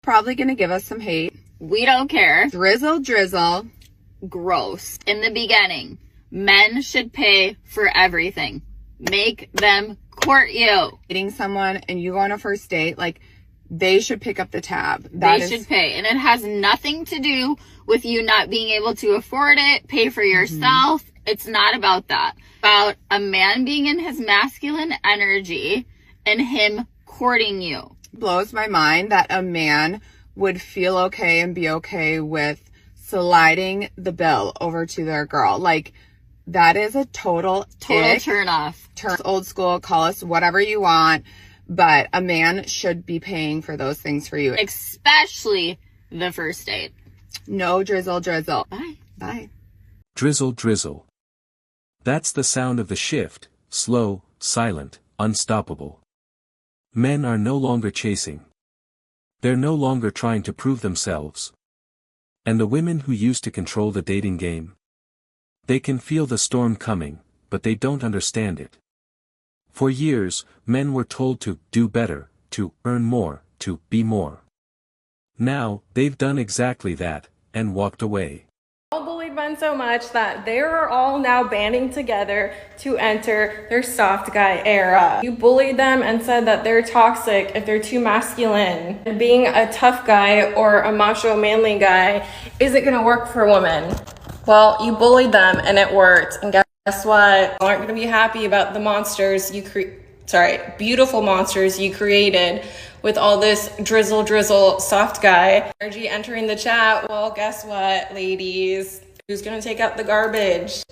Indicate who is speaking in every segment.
Speaker 1: Probably gonna give us some hate.
Speaker 2: We don't care.
Speaker 1: Drizzle Drizzle.
Speaker 2: Gross. In the beginning, men should pay for everything. Make them court you.
Speaker 1: Dating someone and you go on a first date, like, they should pick up the tab.
Speaker 2: They should pay. And it has nothing to do with you not being able to afford it, pay for yourself. It's not about that. It's about a man being in his masculine energy and him courting you.
Speaker 1: It blows my mind that a man would feel okay and be okay with sliding the bill over to their girl. Like, that is a total
Speaker 2: turn off.
Speaker 1: Old school, call us whatever you want, but a man should be paying for those things for you.
Speaker 2: Especially the first date.
Speaker 1: No drizzle drizzle.
Speaker 2: Bye.
Speaker 1: Bye.
Speaker 3: Drizzle drizzle. That's the sound of the shift, slow, silent, unstoppable. Men are no longer chasing. They're no longer trying to prove themselves. And the women who used to control the dating game, they can feel the storm coming, but they don't understand it. For years, men were told to do better, to earn more, to be more. Now, they've done exactly that, and walked away.
Speaker 4: All bullied men so much that they're all now banding together to enter their soft guy era. You bullied them and said that they're toxic if they're too masculine. And being a tough guy or a macho manly guy isn't gonna work for women. Well, you bullied them and it worked. And guess what? You aren't gonna be happy about the monsters beautiful monsters you created with all this drizzle drizzle soft guy energy entering the chat. Well, guess what, ladies? Who's gonna take out the garbage?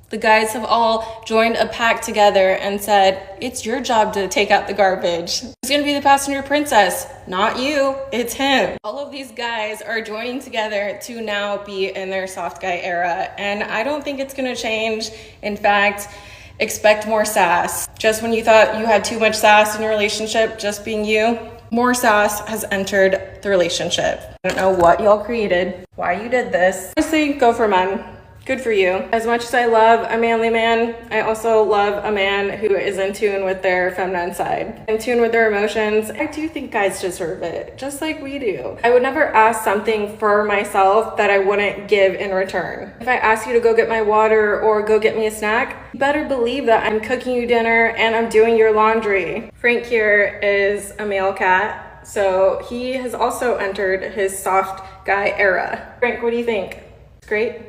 Speaker 4: The guys have all joined a pact together and said, it's your job to take out the garbage. Who's gonna be the passenger princess? Not you, it's him. All of these guys are joining together to now be in their soft guy era. And I don't think it's gonna change. In fact, expect more sass. Just when you thought you had too much sass in your relationship, just being you, more sass has entered the relationship. I don't know what y'all created, why you did this. Honestly, go for men. Good for you. As much as I love a manly man, I also love a man who is in tune with their feminine side, in tune with their emotions. I do think guys deserve it, just like we do. I would never ask something for myself that I wouldn't give in return. If I ask you to go get my water or go get me a snack, you better believe that I'm cooking you dinner and I'm doing your laundry. Frank here is a male cat, so he has also entered his soft guy era. Frank, what do you think? It's great?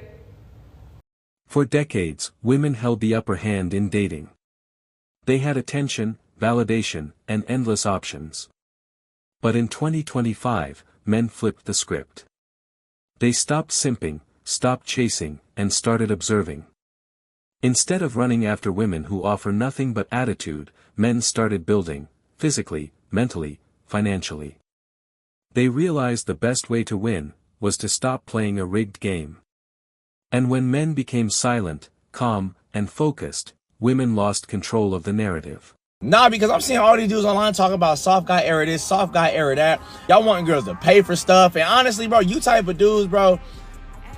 Speaker 3: For decades, women held the upper hand in dating. They had attention, validation, and endless options. But in 2025, men flipped the script. They stopped simping, stopped chasing, and started observing. Instead of running after women who offer nothing but attitude, men started building, physically, mentally, financially. They realized the best way to win was to stop playing a rigged game. And when men became silent, calm, and focused, women lost control of the narrative.
Speaker 5: Nah, because I'm seeing all these dudes online talking about soft guy era this, soft guy era that. Y'all wanting girls to pay for stuff. And honestly, bro, you type of dudes, bro,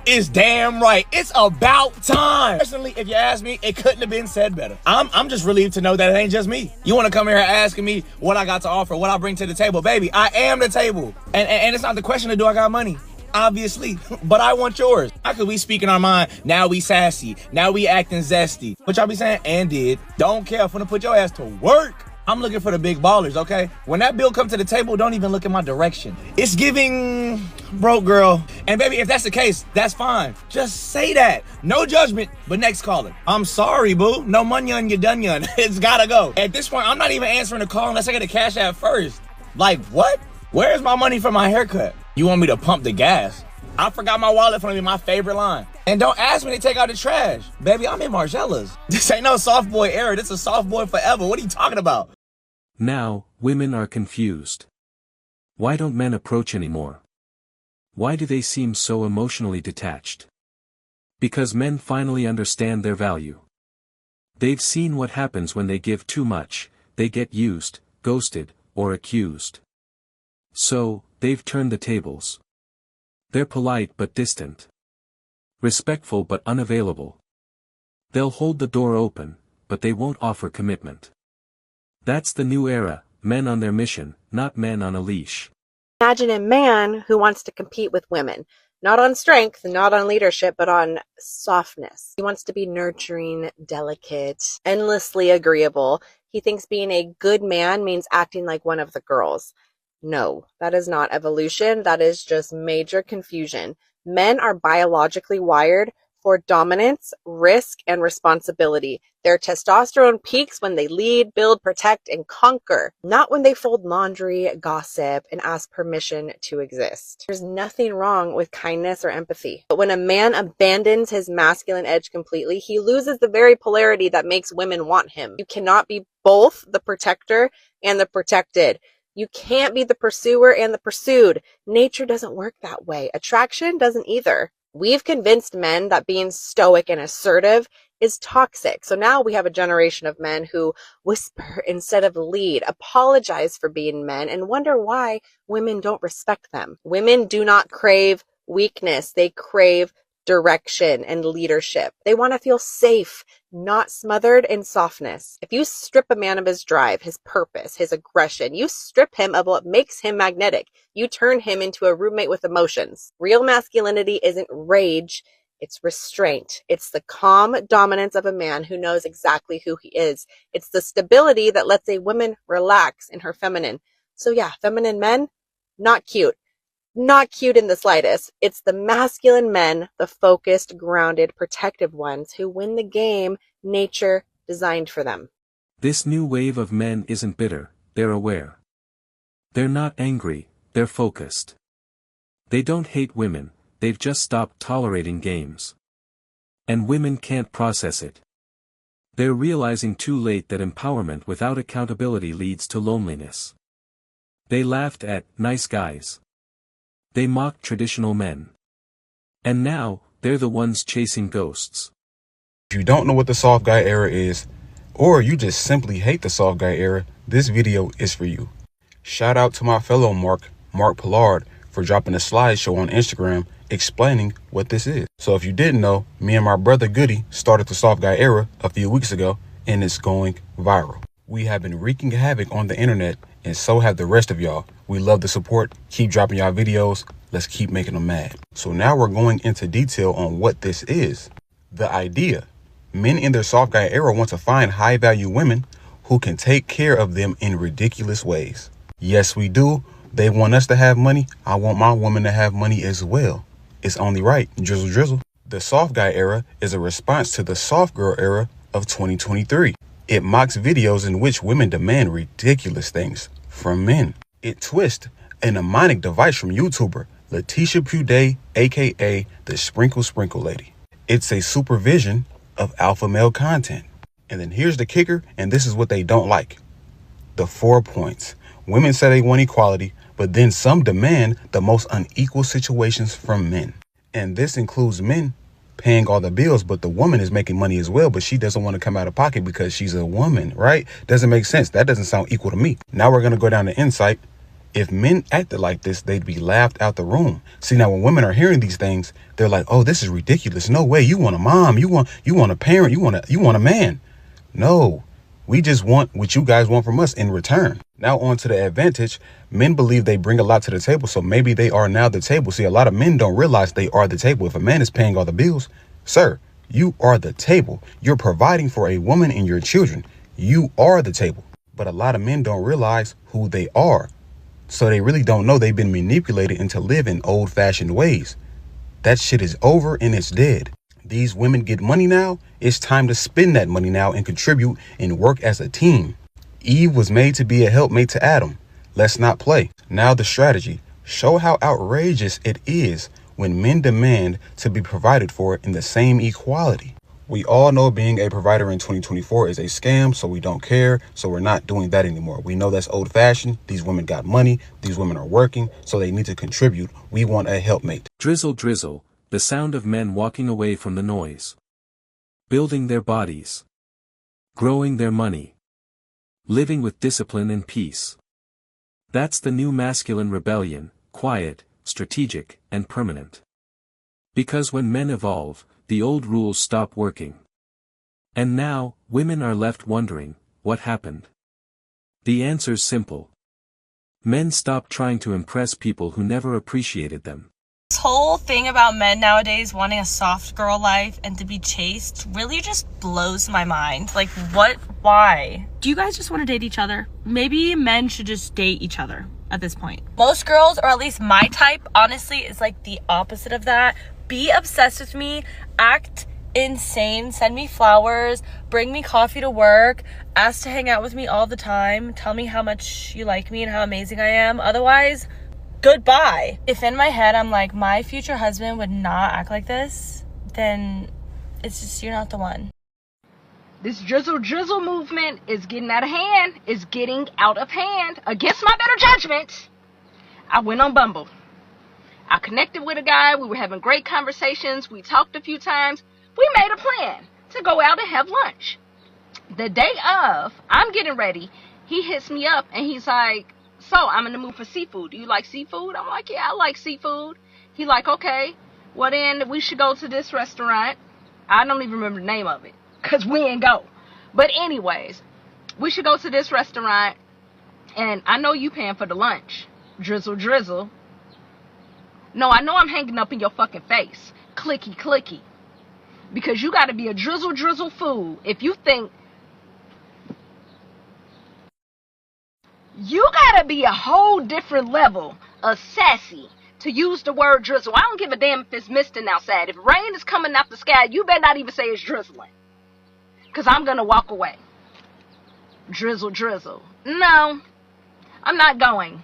Speaker 5: is damn right. It's about time. Personally, if you ask me, it couldn't have been said better. I'm just relieved to know that it ain't just me. You want to come here asking me what I got to offer, what I bring to the table. Baby, I am the table. And it's not the question of do I got money. Obviously, but I want yours. How could we speak in our mind? Now we sassy. Now we acting zesty. What y'all be saying? And did. Don't care. I'm gonna put your ass to work. I'm looking for the big ballers, okay? When that bill come to the table, don't even look in my direction. It's giving broke girl. And baby, if that's the case, that's fine. Just say that. No judgment, but next caller. I'm sorry, boo. No money on your done yun. It's gotta go. At this point, I'm not even answering the call unless I get a cash app first. Like, what? Where's my money for my haircut? You want me to pump the gas? I forgot my wallet from me, my favorite line. And don't ask me to take out the trash. Baby, I'm in Margiela's. This ain't no soft boy era. This is soft boy forever. What are you talking about?
Speaker 3: Now, women are confused. Why don't men approach anymore? Why do they seem so emotionally detached? Because men finally understand their value. They've seen what happens when they give too much. They get used, ghosted, or accused. So, they've turned the tables. They're polite but distant. Respectful but unavailable. They'll hold the door open, but they won't offer commitment. That's the new era, men on their mission, not men on a leash.
Speaker 6: Imagine a man who wants to compete with women, not on strength, not on leadership, but on softness. He wants to be nurturing, delicate, endlessly agreeable. He thinks being a good man means acting like one of the girls. No, that is not evolution. That is just major confusion. Men are biologically wired for dominance, risk, and responsibility. Their testosterone peaks when they lead, build, protect, and conquer, not when they fold laundry, gossip, and ask permission to exist. There's nothing wrong with kindness or empathy. But when a man abandons his masculine edge completely, he loses the very polarity that makes women want him. You cannot be both the protector and the protected. You can't be the pursuer and the pursued. Nature doesn't work that way. Attraction doesn't either. We've convinced men that being stoic and assertive is toxic. So now we have a generation of men who whisper instead of lead, apologize for being men, and wonder why women don't respect them. Women do not crave weakness. They crave direction and leadership. They want to feel safe, not smothered in softness. If you strip a man of his drive, his purpose, his aggression, you strip him of what makes him magnetic. You turn him into a roommate with emotions. Real masculinity isn't rage, it's restraint. It's the calm dominance of a man who knows exactly who he is. It's the stability that lets a woman relax in her feminine. So yeah, feminine men, not cute. Not cute in the slightest. It's the masculine men, the focused, grounded, protective ones who win the game nature designed for them.
Speaker 3: This new wave of men isn't bitter, they're aware. They're not angry, they're focused. They don't hate women, they've just stopped tolerating games. And women can't process it. They're realizing too late that empowerment without accountability leads to loneliness. They laughed at nice guys. They mocked traditional men. And now, they're the ones chasing ghosts.
Speaker 7: If you don't know what the soft guy era is, or you just simply hate the soft guy era, this video is for you. Shout out to my fellow Mark Pollard, for dropping a slideshow on Instagram explaining what this is. So if you didn't know, me and my brother Goody started the soft guy era a few weeks ago, and it's going viral. We have been wreaking havoc on the internet, and so have the rest of y'all. We love the support. Keep dropping y'all videos. Let's keep making them mad. So now we're going into detail on what this is. The idea. Men in their soft guy era want to find high value women who can take care of them in ridiculous ways. Yes, we do. They want us to have money. I want my woman to have money as well. It's only right. Drizzle drizzle. The soft guy era is a response to the soft girl era of 2023. It mocks videos in which women demand ridiculous things from men. It twists a mnemonic device from YouTuber Letitia Puday, aka the Sprinkle Lady. It's a supervision of alpha male content. And then here's the kicker, and this is what they don't like. The 4 points. Women say they want equality, but then some demand the most unequal situations from men. And this includes men paying all the bills, but the woman is making money as well, but she doesn't want to come out of pocket because she's a woman, right? Doesn't make sense. That doesn't sound equal to me. Now we're going to go down to insight. If men acted like this, they'd be laughed out the room. See, now when women are hearing these things, they're like, oh, this is ridiculous. No way. You want a mom. You want a parent. You want a man. No, we just want what you guys want from us in return. Now on to the advantage. Men believe they bring a lot to the table, so maybe they are now the table. See, a lot of men don't realize they are the table. If a man is paying all the bills, sir, you are the table. You're providing for a woman and your children. You are the table. But a lot of men don't realize who they are. So they really don't know they've been manipulated into living old-fashioned ways. That shit is over and it's dead. These women get money now. It's time to spend that money now and contribute and work as a team. Eve was made to be a helpmate to Adam. Let's not play. Now the strategy. Show how outrageous it is when men demand to be provided for in the same equality. We all know being a provider in 2024 is a scam, so we don't care. So we're not doing that anymore. We know that's old fashioned. These women got money. These women are working, so they need to contribute. We want a helpmate.
Speaker 3: Drizzle drizzle, the sound of men walking away from the noise. Building their bodies. Growing their money. Living with discipline and peace. That's the new masculine rebellion, quiet, strategic, and permanent. Because when men evolve, the old rules stop working. And now, women are left wondering, what happened? The answer's simple. Men stopped trying to impress people who never appreciated them.
Speaker 8: This whole thing about men nowadays wanting a soft girl life and to be chaste really just blows my mind. Like, what? Why?
Speaker 9: Do you guys just want to date each other? Maybe men should just date each other at this point.
Speaker 8: Most girls, or at least my type, honestly, is like the opposite of that. Be obsessed with me, act insane, send me flowers, bring me coffee to work, ask to hang out with me all the time, tell me how much you like me and how amazing I am. Otherwise, goodbye. If in my head I'm like, my future husband would not act like this, then it's just, you're not the one.
Speaker 10: This Drizzle Drizzle movement is getting out of hand. It's getting out of hand. Against my better judgment, I went on Bumble. I connected with a guy. We were having great conversations. We talked a few times. We made a plan to go out and have lunch. The day of, I'm getting ready. He hits me up and he's like, so I'm in the mood for seafood. Do you like seafood? I'm like, yeah, I like seafood. He like, okay, well then we should go to this restaurant. I don't even remember the name of it because we ain't go. But anyways, we should go to this restaurant and I know you paying for the lunch. Drizzle Drizzle. No, I know I'm hanging up in your fucking face. Clicky clicky. Because you got to be a Drizzle Drizzle fool if you think you gotta be a whole different level of sassy to use the word drizzle. I don't give a damn if it's misting outside. If rain is coming out the sky, you better not even say it's drizzling. Because I'm gonna walk away. Drizzle Drizzle. No, I'm not going.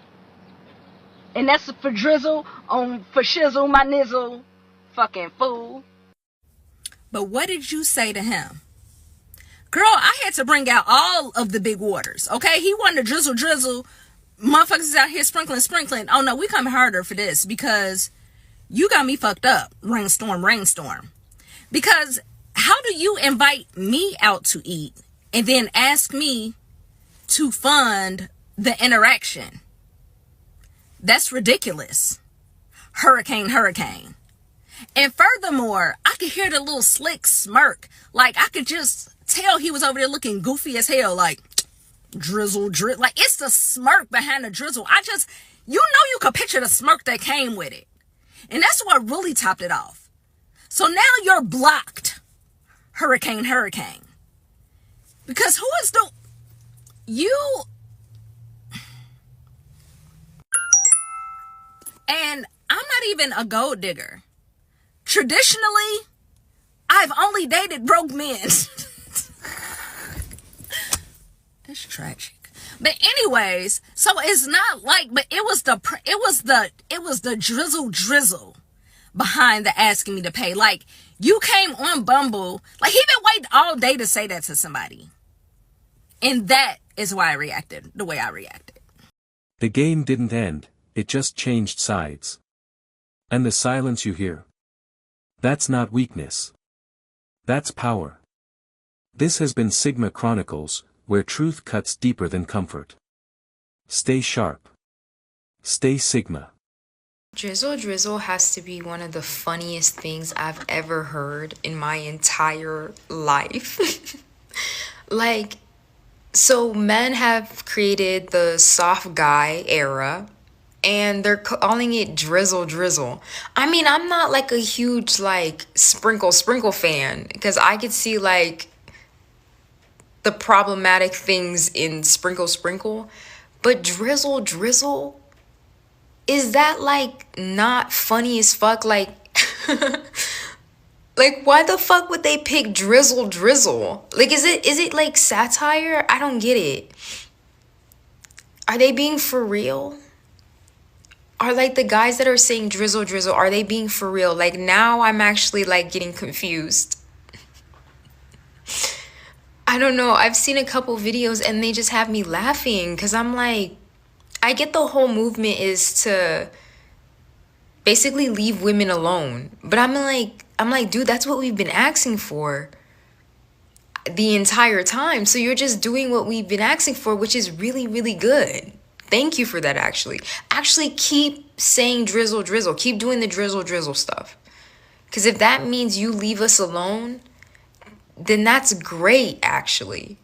Speaker 10: And that's for drizzle, for shizzle, my nizzle. Fucking fool.
Speaker 11: But what did you say to him? Girl, I had to bring out all of the big waters, okay? He wanted to drizzle, drizzle. Motherfuckers is out here sprinkling, sprinkling. Oh, no, we coming harder for this because you got me fucked up. Rainstorm, rainstorm. Because how do you invite me out to eat and then ask me to fund the interaction? That's ridiculous. Hurricane, hurricane. And furthermore, I could hear the little slick smirk. Like, I could just tell he was over there looking goofy as hell, like drizzle, drizzle. Like, it's the smirk behind the drizzle. You know, you could picture the smirk that came with it. And that's what really topped it off. So now you're blocked. Hurricane, hurricane. Because who is you? And I'm not even a gold digger. Traditionally, I've only dated broke men. That's tragic. But anyways, so it's not like, but it was the drizzle drizzle behind the asking me to pay. Like, you came on Bumble, like he been waiting all day to say that to somebody. And that is why I reacted the way I reacted.
Speaker 3: The game didn't end, it just changed sides. And the silence you hear, that's not weakness. That's power. This has been Sigma Chronicles, where truth cuts deeper than comfort. Stay sharp. Stay Sigma.
Speaker 12: Drizzle Drizzle has to be one of the funniest things I've ever heard in my entire life. Like, so men have created the soft guy era, and they're calling it Drizzle Drizzle. I mean, I'm not like a huge like sprinkle fan, because I could see like the problematic things in sprinkle, but Drizzle Drizzle, is that like not funny as fuck? Like like, why the fuck would they pick Drizzle Drizzle? Like, is it like satire? I don't get it. Are they being for real? Are like the guys that are saying Drizzle Drizzle, are they being for real? Like, now I'm actually like getting confused. I don't know. I've seen a couple videos and they just have me laughing because I'm like, I get the whole movement is to basically leave women alone. But I'm like, dude, that's what we've been asking for the entire time. So you're just doing what we've been asking for, which is really, really good. Thank you for that, actually. Actually, keep saying Drizzle Drizzle. Keep doing the Drizzle Drizzle stuff. Because if that means you leave us alone, then that's great, actually.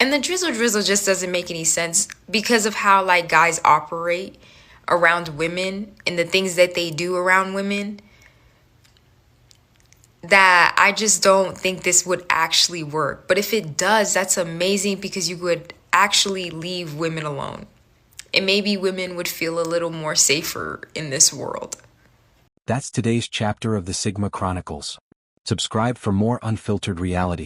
Speaker 12: And the drizzle drizzle just doesn't make any sense because of how like guys operate around women and the things that they do around women, that I just don't think this would actually work. But if it does, that's amazing, because you would actually leave women alone. And maybe women would feel a little more safer in this world.
Speaker 3: That's today's chapter of the Sigma Chronicles. Subscribe for more unfiltered reality.